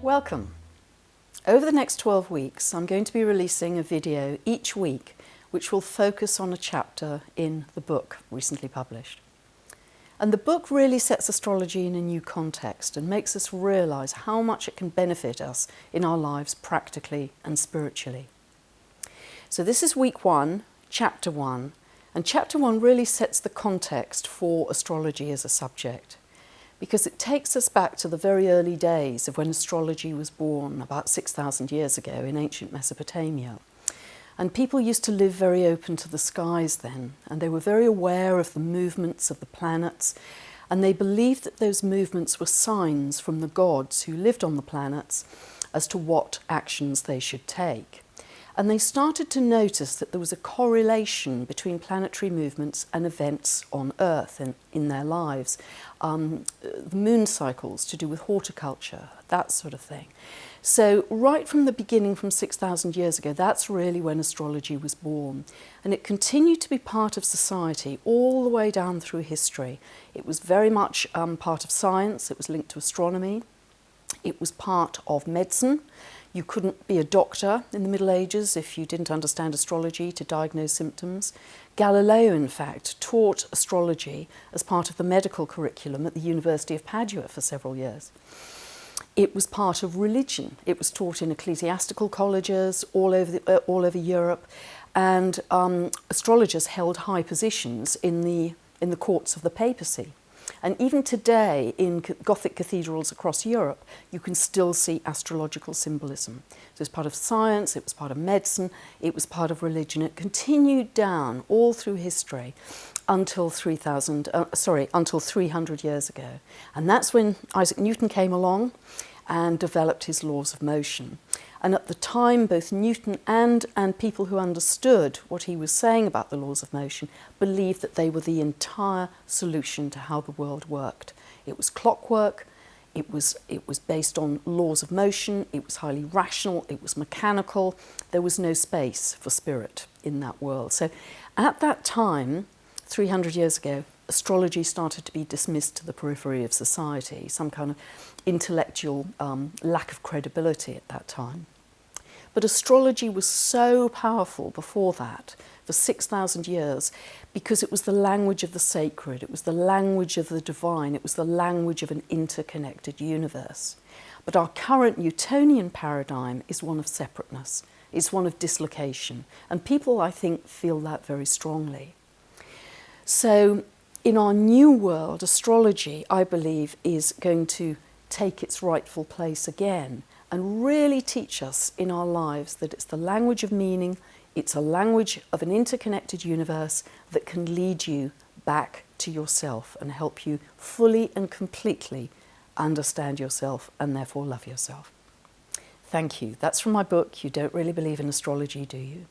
Welcome. Over the next 12 weeks, I'm going to be releasing a video each week which will focus on a chapter in the book recently published. And the book really sets astrology in a new context and makes us realise how much it can benefit us in our lives practically and spiritually. So this is week 1, chapter 1, and chapter 1 really sets the context for astrology as a subject, because it takes us back to the very early days of when astrology was born, about 6,000 years ago in ancient Mesopotamia. And people used to live very open to the skies then, and they were very aware of the movements of the planets, and they believed that those movements were signs from the gods who lived on the planets as to what actions they should take. And they started to notice that there was a correlation between planetary movements and events on Earth and in their lives. The moon cycles to do with horticulture, that sort of thing. So right from the beginning, from 6,000 years ago, that's really when astrology was born. And it continued to be part of society all the way down through history. It was very much part of science. It was linked to astronomy. It was part of medicine. You couldn't be a doctor in the Middle Ages if you didn't understand astrology to diagnose symptoms. Galileo, in fact, taught astrology as part of the medical curriculum at the University of Padua for several years. It was part of religion. It was taught in ecclesiastical colleges all over Europe, and astrologers held high positions in the courts of the papacy. And even today, in Gothic cathedrals across Europe, you can still see astrological symbolism. So it's part of science, it was part of medicine, it was part of religion. It continued down all through history until 300 years ago. And that's when Isaac Newton came along and developed his laws of motion. And at the time, both Newton and people who understood what he was saying about the laws of motion believed that they were the entire solution to how the world worked. It was clockwork, it was based on laws of motion, it was highly rational, it was mechanical. There was no space for spirit in that world. So at that time, 300 years ago, astrology started to be dismissed to the periphery of society, some kind of intellectual lack of credibility at that time. But astrology was so powerful before that, for 6,000 years, because it was the language of the sacred, it was the language of the divine, it was the language of an interconnected universe. But our current Newtonian paradigm is one of separateness, it's one of dislocation, and people, I think, feel that very strongly. So in our new world, astrology, I believe, is going to take its rightful place again and really teach us in our lives that it's the language of meaning, it's a language of an interconnected universe that can lead you back to yourself and help you fully and completely understand yourself and therefore love yourself. Thank you. That's from my book, You Don't Really Believe in Astrology, Do You?